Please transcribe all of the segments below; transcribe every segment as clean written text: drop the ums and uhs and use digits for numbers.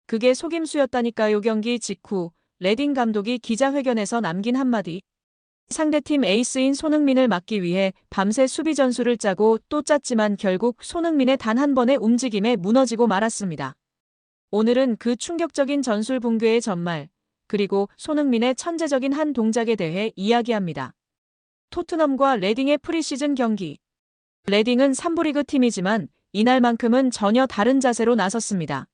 그게 속임수였다니까요. 경기 직후 레딩 감독이 기자회견에서 남긴 한마디. 상대팀 에이스인 손흥민을 막기 위해 밤새 수비 전술을 짜고 또 짰지만 결국 손흥민의 단 한 번의 움직임에 무너지고 말았습니다. 오늘은 그 충격적인 전술 붕괴의 전말, 그리고 손흥민의 천재적인 한 동작에 대해 이야기합니다. 토트넘과 레딩의 프리시즌 경기. 레딩은 3부 리그 팀이지만 이날만큼은 전혀 다른 자세로 나섰습니다.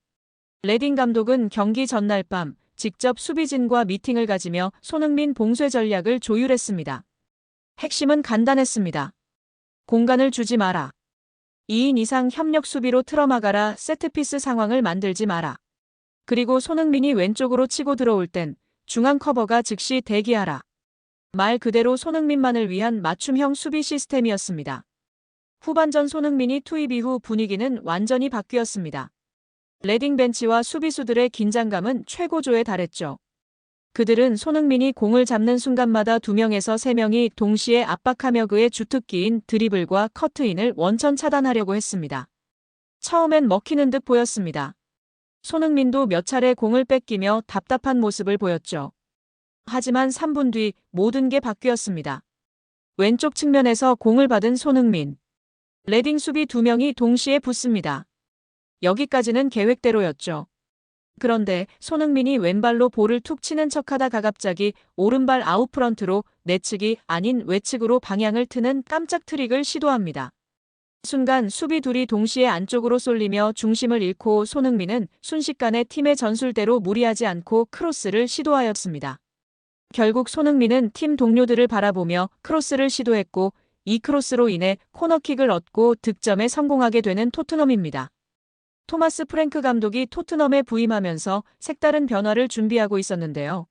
레딩 감독은 경기 전날 밤 직접 수비진과 미팅을 가지며 손흥민 봉쇄 전략을 조율했습니다. 핵심은 간단했습니다. 공간을 주지 마라. 2인 이상 협력 수비로 틀어막아라. 세트피스 상황을 만들지 마라. 그리고 손흥민이 왼쪽으로 치고 들어올 땐 중앙 커버가 즉시 대기하라. 말 그대로 손흥민만을 위한 맞춤형 수비 시스템이었습니다. 후반전 손흥민이 투입 이후 분위기는 완전히 바뀌었습니다. 레딩 벤치와 수비수들의 긴장감은 최고조에 달했죠. 그들은 손흥민이 공을 잡는 순간마다 2명에서 3명이 동시에 압박하며 그의 주특기인 드리블과 커트인을 원천 차단하려고 했습니다. 처음엔 먹히는 듯 보였습니다. 손흥민도 몇 차례 공을 뺏기며 답답한 모습을 보였죠. 하지만 3분 뒤 모든 게 바뀌었습니다. 왼쪽 측면에서 공을 받은 손흥민. 레딩 수비 2명이 동시에 붙습니다. 여기까지는 계획대로였죠. 그런데 손흥민이 왼발로 볼을 툭 치는 척하다가 갑자기 오른발 아웃프런트로 내측이 아닌 외측으로 방향을 트는 깜짝 트릭을 시도합니다. 순간 수비 둘이 동시에 안쪽으로 쏠리며 중심을 잃고 손흥민은 순식간에 팀의 전술대로 무리하지 않고 크로스를 시도하였습니다. 결국 손흥민은 팀 동료들을 바라보며 크로스를 시도했고 이 크로스로 인해 코너킥을 얻고 득점에 성공하게 되는 토트넘입니다. 토마스 프랭크 감독이 토트넘에 부임하면서 색다른 변화를 준비하고 있었는데요.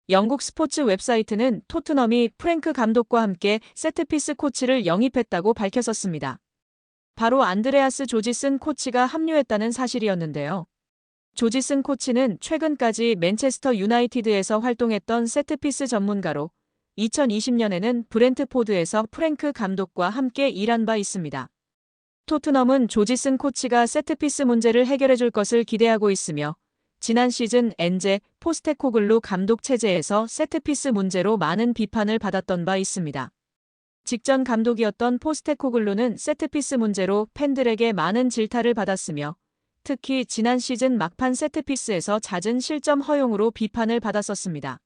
영국 스포츠 웹사이트는 토트넘이 프랭크 감독과 함께 세트피스 코치를 영입했다고 밝혔었습니다. 바로 안드레아스 조지슨 코치가 합류했다는 사실이었는데요. 조지슨 코치는 최근까지 맨체스터 유나이티드에서 활동했던 세트피스 전문가로 2020년에는 브렌트포드에서 프랭크 감독과 함께 일한 바 있습니다. 토트넘은 조지슨 코치가 세트피스 문제를 해결해줄 것을 기대하고 있으며 지난 시즌 엔제 포스테코글루 감독 체제에서 세트피스 문제로 많은 비판을 받았던 바 있습니다. 직전 감독이었던 포스테코글루는 세트피스 문제로 팬들에게 많은 질타를 받았으며 특히 지난 시즌 막판 세트피스에서 잦은 실점 허용으로 비판을 받았었습니다.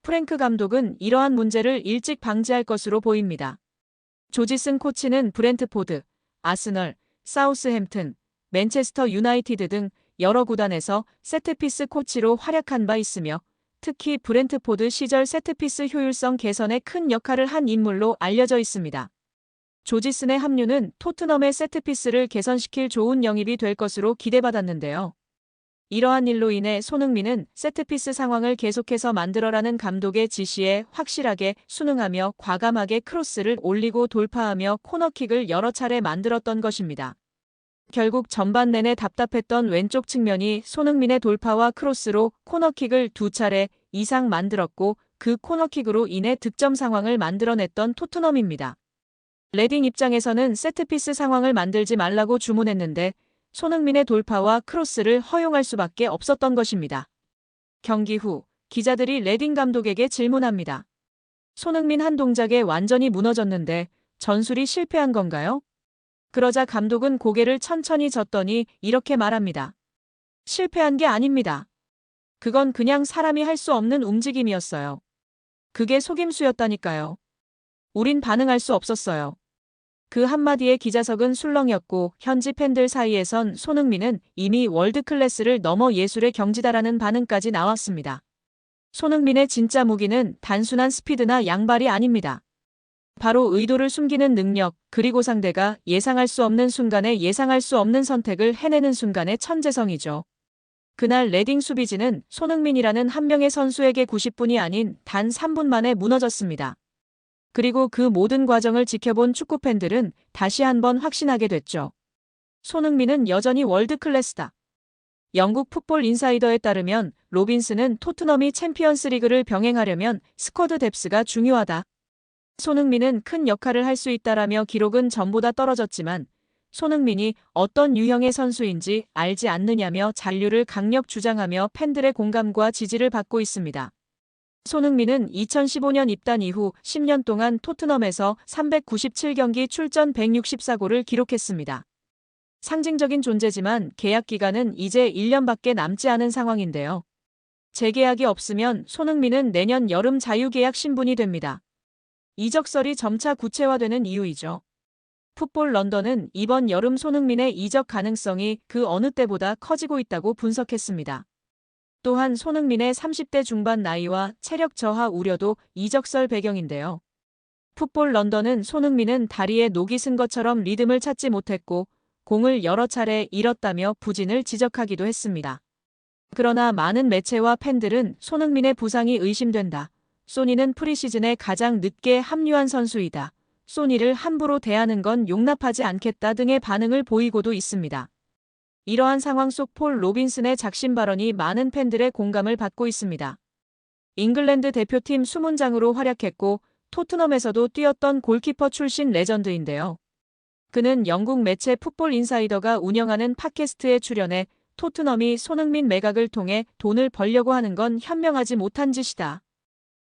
프랭크 감독은 이러한 문제를 일찍 방지할 것으로 보입니다. 조지슨 코치는 브렌트포드, 아스널, 사우스햄튼, 맨체스터 유나이티드 등 여러 구단에서 세트피스 코치로 활약한 바 있으며 특히 브렌트포드 시절 세트피스 효율성 개선에 큰 역할을 한 인물로 알려져 있습니다. 조지슨의 합류는 토트넘의 세트피스를 개선시킬 좋은 영입이 될 것으로 기대받았는데요. 이러한 일로 인해 손흥민은 세트피스 상황을 계속해서 만들어라는 감독의 지시에 확실하게 순응하며 과감하게 크로스를 올리고 돌파하며 코너킥을 여러 차례 만들었던 것입니다. 결국 전반 내내 답답했던 왼쪽 측면이 손흥민의 돌파와 크로스로 코너킥을 2차례 이상 만들었고 그 코너킥으로 인해 득점 상황을 만들어냈던 토트넘입니다. 레딩 입장에서는 세트피스 상황을 만들지 말라고 주문했는데 손흥민의 돌파와 크로스를 허용할 수밖에 없었던 것입니다. 경기 후 기자들이 레딩 감독에게 질문합니다. 손흥민 한 동작에 완전히 무너졌는데 전술이 실패한 건가요? 그러자 감독은 고개를 천천히 젓더니 이렇게 말합니다. 실패한 게 아닙니다. 그건 그냥 사람이 할 수 없는 움직임이었어요. 그게 속임수였다니까요. 우린 반응할 수 없었어요. 그 한마디에 기자석은 술렁였고 현지 팬들 사이에선 손흥민은 이미 월드클래스를 넘어 예술의 경지다라는 반응까지 나왔습니다. 손흥민의 진짜 무기는 단순한 스피드나 양발이 아닙니다. 바로 의도를 숨기는 능력, 그리고 상대가 예상할 수 없는 순간에 예상할 수 없는 선택을 해내는 순간의 천재성이죠. 그날 레딩 수비진은 손흥민이라는 한 명의 선수에게 90분이 아닌 단 3분 만에 무너졌습니다. 그리고 그 모든 과정을 지켜본 축구팬들은 다시 한번 확신하게 됐죠. 손흥민은 여전히 월드클래스다. 영국 풋볼 인사이더에 따르면 로빈스는 토트넘이 챔피언스 리그를 병행하려면 스쿼드 뎁스가 중요하다. 손흥민은 큰 역할을 할 수 있다라며 기록은 전보다 떨어졌지만 손흥민이 어떤 유형의 선수인지 알지 않느냐며 잔류를 강력 주장하며 팬들의 공감과 지지를 받고 있습니다. 손흥민은 2015년 입단 이후 10년 동안 토트넘에서 397경기 출전 164골을 기록했습니다. 상징적인 존재지만 계약 기간은 이제 1년밖에 남지 않은 상황인데요. 재계약이 없으면 손흥민은 내년 여름 자유계약 신분이 됩니다. 이적설이 점차 구체화되는 이유이죠. 풋볼 런던은 이번 여름 손흥민의 이적 가능성이 그 어느 때보다 커지고 있다고 분석했습니다. 또한 손흥민의 30대 중반 나이와 체력 저하 우려도 이적설 배경인데요. 풋볼 런던은 손흥민은 다리에 녹이 쓴 것처럼 리듬을 찾지 못했고 공을 여러 차례 잃었다며 부진을 지적하기도 했습니다. 그러나 많은 매체와 팬들은 손흥민의 부상이 의심된다. 소니는 프리시즌에 가장 늦게 합류한 선수이다. 소니를 함부로 대하는 건 용납하지 않겠다 등의 반응을 보이고도 있습니다. 이러한 상황 속 폴 로빈슨의 작심 발언이 많은 팬들의 공감을 받고 있습니다. 잉글랜드 대표팀 수문장으로 활약했고 토트넘에서도 뛰었던 골키퍼 출신 레전드인데요. 그는 영국 매체 풋볼 인사이더가 운영하는 팟캐스트에 출연해 토트넘이 손흥민 매각을 통해 돈을 벌려고 하는 건 현명하지 못한 짓이다.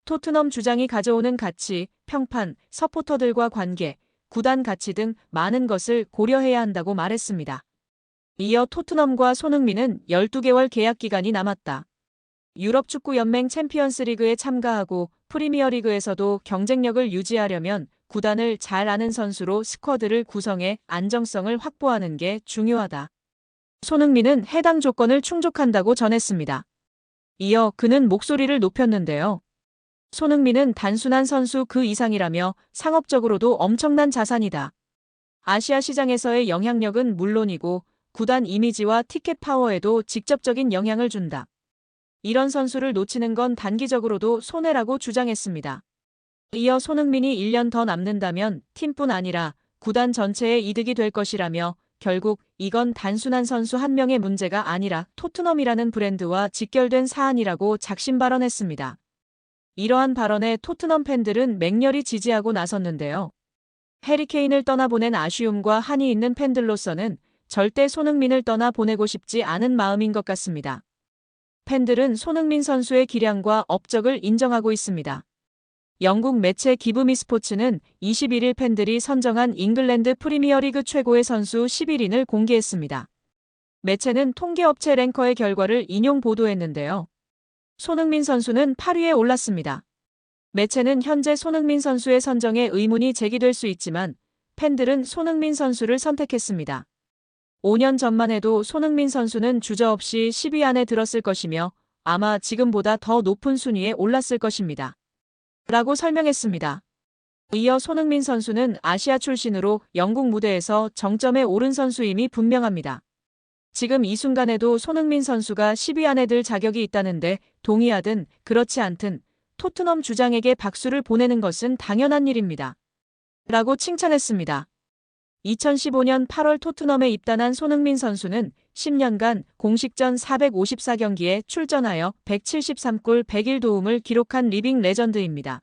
토트넘 주장이 가져오는 가치, 평판, 서포터들과 관계, 구단 가치 등 많은 것을 고려해야 한다고 말했습니다. 이어 토트넘과 손흥민은 12개월 계약 기간이 남았다. 유럽 축구 연맹 챔피언스 리그에 참가하고 프리미어리그에서도 경쟁력을 유지하려면 구단을 잘 아는 선수로 스쿼드를 구성해 안정성을 확보하는 게 중요하다. 손흥민은 해당 조건을 충족한다고 전했습니다. 이어 그는 목소리를 높였는데요. 손흥민은 단순한 선수 그 이상이라며 상업적으로도 엄청난 자산이다. 아시아 시장에서의 영향력은 물론이고 구단 이미지와 티켓 파워에도 직접적인 영향을 준다. 이런 선수를 놓치는 건 단기적으로도 손해라고 주장했습니다. 이어 손흥민이 1년 더 남는다면 팀뿐 아니라 구단 전체의 이득이 될 것이라며 결국 이건 단순한 선수 한 명의 문제가 아니라 토트넘이라는 브랜드와 직결된 사안이라고 작심 발언했습니다. 이러한 발언에 토트넘 팬들은 맹렬히 지지하고 나섰는데요. 해리 케인을 떠나보낸 아쉬움과 한이 있는 팬들로서는 절대 손흥민을 떠나보내고 싶지 않은 마음인 것 같습니다. 팬들은 손흥민 선수의 기량과 업적을 인정하고 있습니다. 영국 매체 기브미 스포츠는 21일 팬들이 선정한 잉글랜드 프리미어리그 최고의 선수 11인을 공개했습니다. 매체는 통계업체 랭커의 결과를 인용 보도했는데요. 손흥민 선수는 8위에 올랐습니다. 매체는 현재 손흥민 선수의 선정에 의문이 제기될 수 있지만 팬들은 손흥민 선수를 선택했습니다. 5년 전만 해도 손흥민 선수는 주저없이 10위 안에 들었을 것이며 아마 지금보다 더 높은 순위에 올랐을 것입니다. 라고 설명했습니다. 이어 손흥민 선수는 아시아 출신으로 영국 무대에서 정점에 오른 선수임이 분명합니다. 지금 이 순간에도 손흥민 선수가 10위 안에 들 자격이 있다는데 동의하든 그렇지 않든 토트넘 주장에게 박수를 보내는 것은 당연한 일입니다. 라고 칭찬했습니다. 2015년 8월 토트넘에 입단한 손흥민 선수는 10년간 공식전 454경기에 출전하여 173골 101도움을 기록한 리빙 레전드입니다.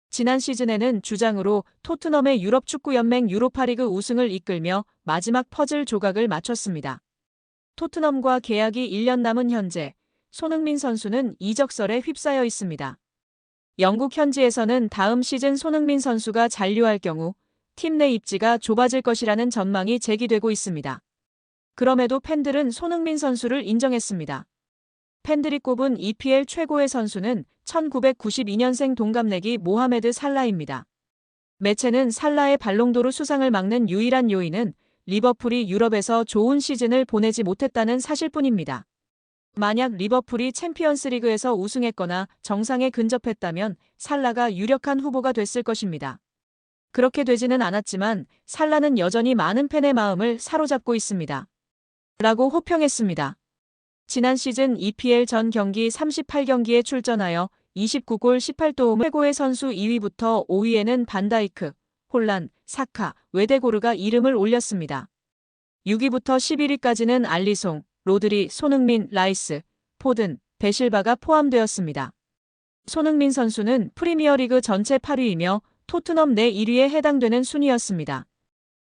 지난 시즌에는 주장으로 토트넘의 유럽 축구 연맹 유로파리그 우승을 이끌며 마지막 퍼즐 조각을 맞췄습니다. 토트넘과 계약이 1년 남은 현재 손흥민 선수는 이적설에 휩싸여 있습니다. 영국 현지에서는 다음 시즌 손흥민 선수가 잔류할 경우 팀 내 입지가 좁아질 것이라는 전망이 제기되고 있습니다. 그럼에도 팬들은 손흥민 선수를 인정했습니다. 팬들이 꼽은 EPL 최고의 선수는 1992년생 동갑내기 모하메드 살라입니다. 매체는 살라의 발롱도르 수상을 막는 유일한 요인은 리버풀이 유럽에서 좋은 시즌을 보내지 못했다는 사실뿐입니다. 만약 리버풀이 챔피언스리그에서 우승했거나 정상에 근접했다면 살라가 유력한 후보가 됐을 것입니다. 그렇게 되지는 않았지만 살라는 여전히 많은 팬의 마음을 사로잡고 있습니다. 라고 호평했습니다. 지난 시즌 EPL 전 경기 38경기에 출전하여 29골 18도움 최고의 선수 2위부터 5위에는 반다이크, 홀란, 사카, 웨데고르가 이름을 올렸습니다. 6위부터 11위까지는 알리송, 로드리, 손흥민, 라이스, 포든, 베실바가 포함되었습니다. 손흥민 선수는 프리미어리그 전체 8위이며 토트넘 내 1위에 해당되는 순위였습니다.